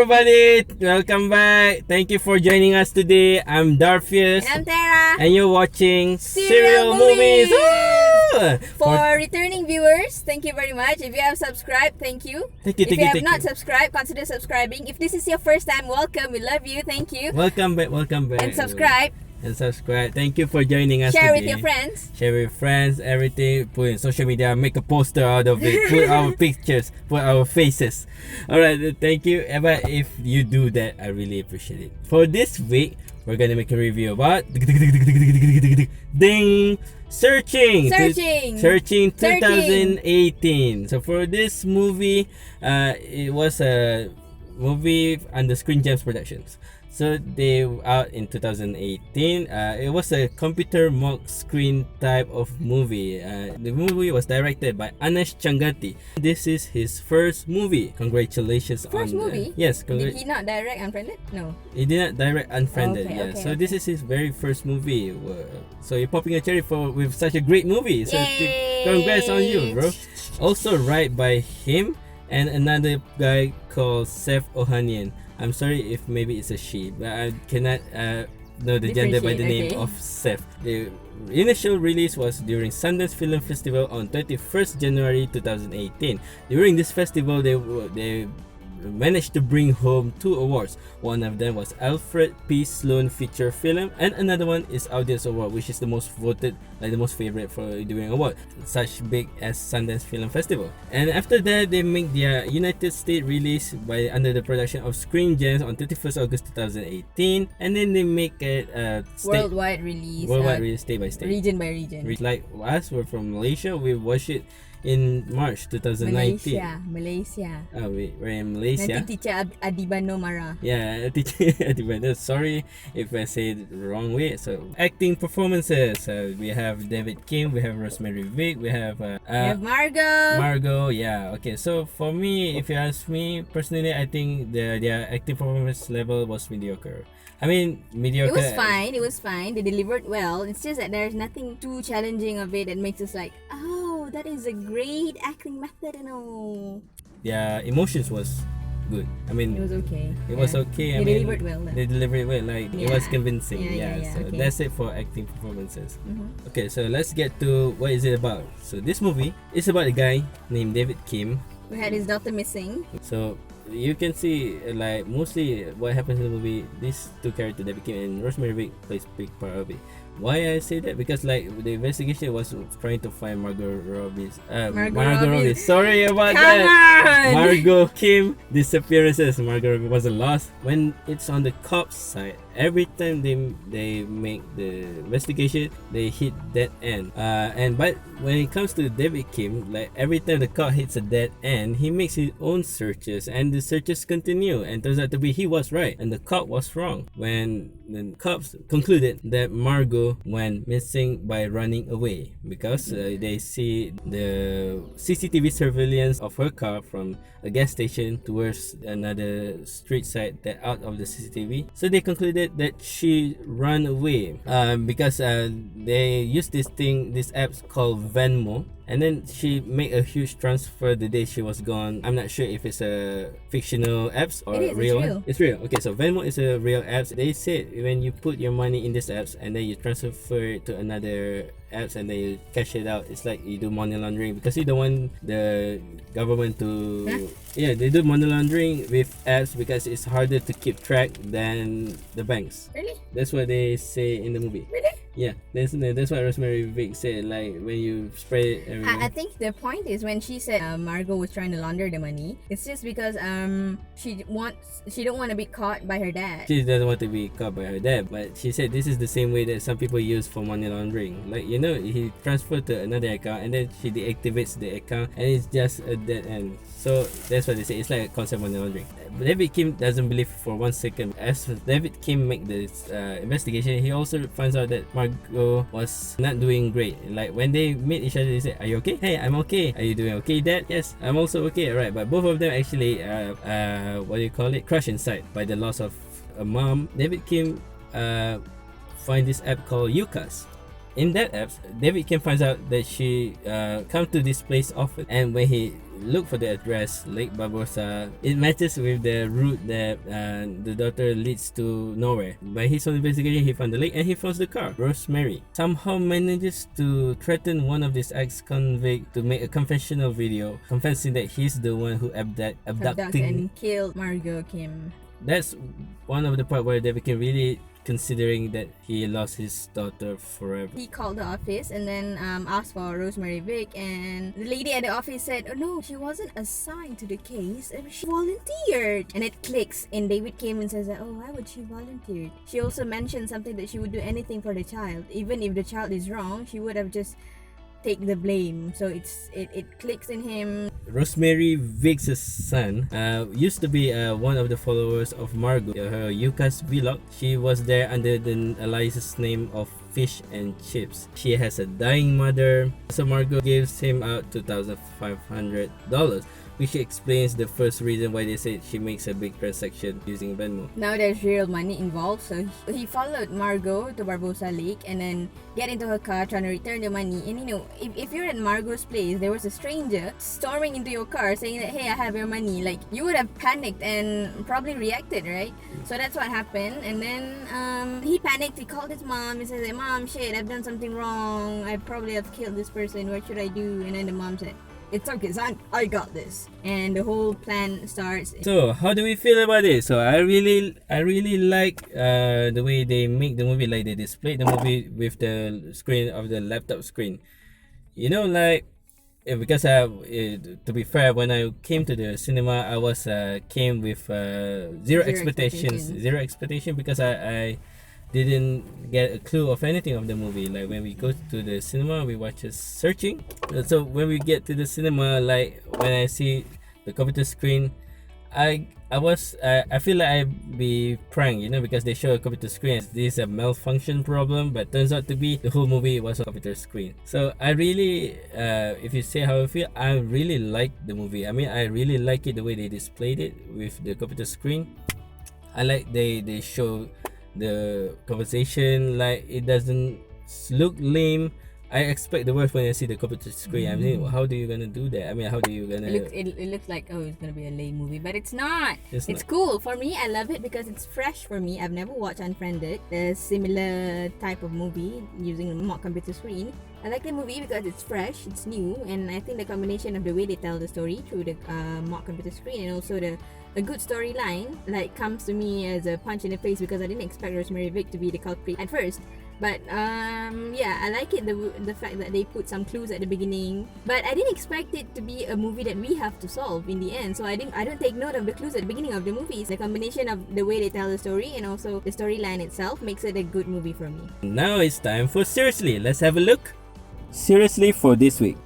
everybody, welcome back. Thank you for joining us today. I'm Darfius. And I'm Tera. And you're watching Serial Movies. Woo! For returning viewers, thank you very much. If you have subscribed, thank you. Thank you, If you have not subscribed, consider subscribing. If this is your first time, welcome. We love you. Thank you. Welcome back. And subscribe. Thank you for joining us Share today. with your friends. Share with friends, everything. Put in social media, make a poster out of it. Put our pictures, put our faces. Alright, thank you. But if you do that, I really appreciate it. For this week, we're gonna make a review about Ding! Searching 2018. So for this movie, it was a movie under Screen Gems Productions. So they were out in 2018. It was a computer mock screen type of movie. The movie was directed by Aneesh Chaganty. This is his first movie. Congratulations first on movie? Yes. Did he not direct Unfriended? No. He did not direct Unfriended. Okay. So this is his very first movie. So you're popping a cherry with such a great movie. So congrats on you, bro. Also write by him and another guy called Seth Ohanian. I'm sorry if maybe it's a she, but I cannot know the gender by the name of Seth. The initial release was during Sundance Film Festival on 31st January 2018. During this festival, they managed to bring home 2 awards. One of them was Alfred P. Sloan Feature Film, and another one is Audience Award, which is the most voted, like the most favorite for doing award, such big as Sundance Film Festival. And after that, they make their United States release by under the production of Screen Gems on 31st August 2018, and then they make it worldwide release, state by state, region by region. Like us, we're from Malaysia. We watched it in March 2019. Malaysia. We're in Malaysia. Nanti teacher Adibano marah. Yeah, teacher Adibano. Sorry if I said it the wrong way. So, acting performances. We have David Kim, we have Rosemary Vick, we have Margot. Yeah, okay. So, for me, if you ask me, personally, I think their acting performance level was mediocre. I mean, mediocre. It was fine. They delivered well. It's just that there's nothing too challenging of it that makes us like, oh, that is a great acting method and all. Yeah, emotions was good. I mean, it was okay. It was okay. They delivered well. They delivered well. Like it was convincing. So okay. that's it for acting performances. Okay, so let's get to what is it about. So this movie is about a guy named David Kim who had his daughter missing. So you can see like mostly what happens in the movie. These 2 characters, David Kim and Rosemary Vick, plays big part of it. Why I say that? Because like the investigation was trying to find Margot Robbie. Sorry about that. Margot Kim disappearances. Margot Robbie wasn't lost. When it's on the cops' side, every time they make the investigation, they hit dead end. But when it comes to David Kim, like every time the cop hits a dead end, he makes his own searches, and the searches continue. And turns out to be he was right and the cop was wrong. When the cops concluded that Margot went missing by running away because they see the CCTV surveillance of her car from a gas station towards another street side that out of the CCTV. So they concluded that she ran away because they use this app called Venmo. And then she made a huge transfer the day she was gone. I'm not sure if it's a fictional apps or real. It's real. Okay, so Venmo is a real apps. They said when you put your money in this apps and then you transfer it to another apps and then you cash it out, it's like you do money laundering because you don't want the government to they do money laundering with apps because it's harder to keep track than the banks. Really? That's what they say in the movie. Really? Yeah, that's what Rosemary Vick said. Like when you spread it everywhere. I think the point is when she said Margot was trying to launder the money, it's just because she don't want to be caught by her dad. She doesn't want to be caught by her dad, but she said this is the same way that some people use for money laundering. Like he transferred to another account and then she deactivates the account and it's just a dead end. So that's what they say. It's like a concept of money laundering. David Kim doesn't believe for 1 second. As David Kim make this investigation, he also finds out that Margot was not doing great. Like when they meet each other, they say, "Are you okay? Hey, I'm okay. Are you doing okay, Dad? Yes, I'm also okay. Alright." But both of them actually, crushed inside by the loss of a mom. David Kim find this app called UCAS. In that app, David Kim finds out that she come to this place often, and when he look for the address, Lake Barbosa. It matches with the route that the daughter leads to nowhere. By his own investigation, he found the lake and he finds the car. Rosemary somehow manages to threaten one of these ex-convicts to make a confessional video confessing that he's the one who abducted and killed Margot Kim. That's one of the part where they became really considering that he lost his daughter forever. He called the office and then asked for Rosemary Vick, and the lady at the office said, "Oh no, she wasn't assigned to the case. She volunteered." And it clicks, and David came and says that, "Oh, why would she volunteer?" She also mentioned something that she would do anything for the child. Even if the child is wrong, she would have just take the blame. So it clicks in him. Rosemary Vick's son used to be one of the followers of Margot, her UCAS vlog. She was there under the alias name of Fish and Chips. She has a dying mother, so Margot gives him out $2,500, which explains the first reason why they said she makes a big transaction using Venmo. Now there's real money involved, so he followed Margot to Barbosa Lake and then get into her car trying to return the money. And you know, if you're at Margot's place, there was a stranger storming into your car saying that, "Hey, I have your money," like you would have panicked and probably reacted, right? So that's what happened. And then he panicked. He called his mom. He said, "Mom, shit, I've done something wrong. I probably have killed this person. What should I do?" And then the mom said, "It's okay, son. I got this." And the whole plan starts. So how do we feel about it? So I really like the way they make the movie, like they display the movie with the screen of the laptop screen. You know, like because to be fair, when I came to the cinema, I was came with zero expectation because I didn't get a clue of anything of the movie. Like when we go to the cinema, we watch it searching. So when we get to the cinema, like when I see the computer screen, I feel like I be pranked, you know, because they show a computer screen. This is a malfunction problem, but turns out to be the whole movie was a computer screen. So I really, if you say how I feel, I really like the movie. I mean, I really like it the way they displayed it with the computer screen. I like they show the conversation, like it doesn't look lame. I expect the worst when I see the computer screen. I mean, how do you gonna do that? I mean, how do you gonna? It looks like, oh, it's gonna be a lame movie, but it's not. It's cool for me. I love it because it's fresh for me. I've never watched Unfriended, a similar type of movie using a mock computer screen. I like the movie because it's fresh, it's new, and I think the combination of the way they tell the story through the mock computer screen and also a good storyline like comes to me as a punch in the face because I didn't expect Rosemary Vick to be the culprit at first. But yeah, I like it the fact that they put some clues at the beginning. But I didn't expect it to be a movie that we have to solve in the end. So I don't take note of the clues at the beginning of the movie. It's a combination of the way they tell the story and also the storyline itself makes it a good movie for me. Now it's time for Seriously. Let's have a look. Seriously for this week.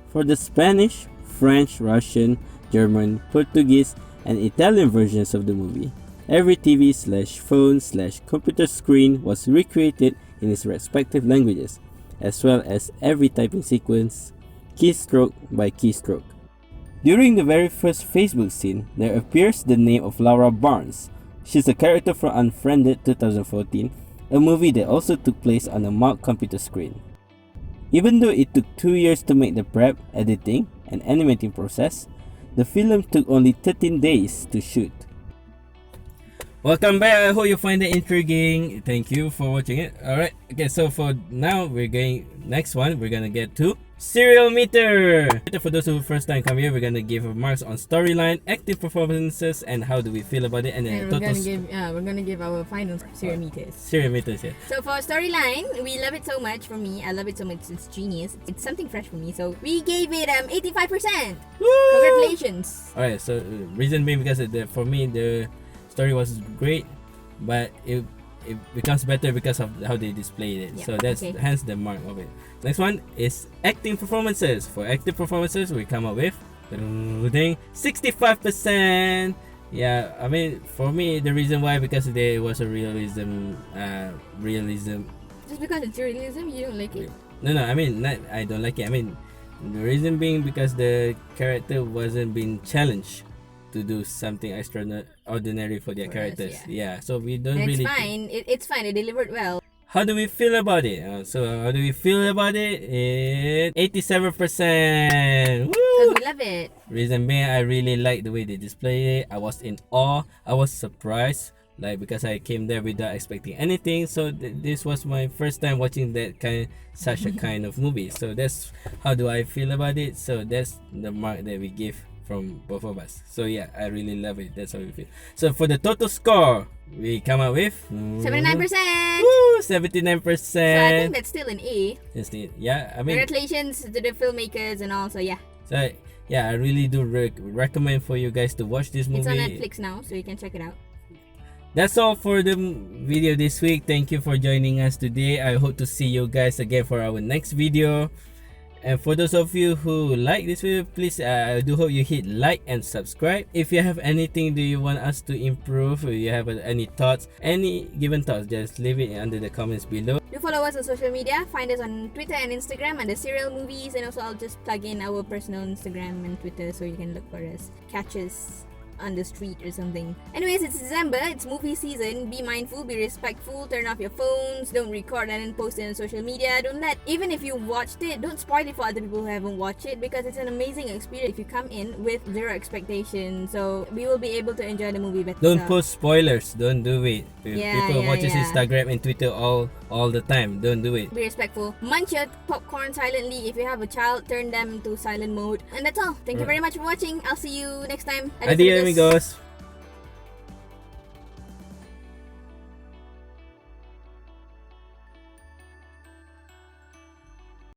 For the Spanish, French, Russian, German, Portuguese, and Italian versions of the movie, every TV/phone/computer screen was recreated in its respective languages, as well as every typing sequence, keystroke by keystroke. During the very first Facebook scene, there appears the name of Laura Barnes. She's a character from Unfriended 2014, a movie that also took place on a mock computer screen. Even though it took 2 years to make the prep, editing, and animating process, the film took only 13 days to shoot. Welcome back. I hope you find it intriguing. Thank you for watching it. Alright, okay, so for now, we're gonna get to Serial Meter. For those who first time come here, we're gonna give marks on storyline, acting performances, and how do we feel about it, and then we're gonna give our final Serial Meters. Serial Meters, yeah. So for storyline, we love it so much. For me, I love it so much. It's genius. It's something fresh for me. So we gave it 85%. Woo! Congratulations. Alright, so reason being because for me the story was great, but it becomes better because of how they displayed it. Yeah, so that's hence the mark of it. Next one is acting performances. For acting performances, we come up with 65%. Yeah, I mean, for me, the reason why, because there was a realism. Just because it's realism, you don't like it? No, I mean, not I don't like it. I mean, the reason being because the character wasn't being challenged to do something extraordinary for their characters. Yeah, so we don't really. It's fine. It's fine. It delivered well. How do we feel about it? So how do we feel about it? 87%. Woo! because we love it. Reason being, I really like the way they display it. I was in awe. I was surprised, like because I came there without expecting anything. So this was my first time watching such a kind of movie. So that's how do I feel about it. So that's the mark that we give from both of us. So yeah, I really love it. That's how we feel. So for the total score, we come up with 79%. Woo, 79%. So I think that's still an A. Yeah, I mean, congratulations to the filmmakers and all. So yeah. So yeah, I really do recommend for you guys to watch this movie. It's on Netflix now, so you can check it out. That's all for the video this week. Thank you for joining us today. I hope to see you guys again for our next video. And for those of you who like this video, please I do hope you hit like and subscribe. If you have anything do you want us to improve, or you have any thoughts, any given thoughts, just leave it under the comments below. Do follow us on social media. Find us on Twitter and Instagram under Serial Movies, and also I'll just plug in our personal Instagram and Twitter so you can look for us, catch us on the street or something. Anyways, it's December, it's movie season. Be mindful, be respectful, turn off your phones, don't record and then post it on social media. Don't let, even if you watched it, don't spoil it for other people who haven't watched it, because it's an amazing experience if you come in with zero expectation. So we will be able to enjoy the movie better. Don't post spoilers, don't do it. People watches Instagram and Twitter all the time. Don't do it. Be respectful. Munch your popcorn silently. If you have a child, turn them to silent mode. And that's all. Thank you very much for watching. I'll see you next time. Adios amigos.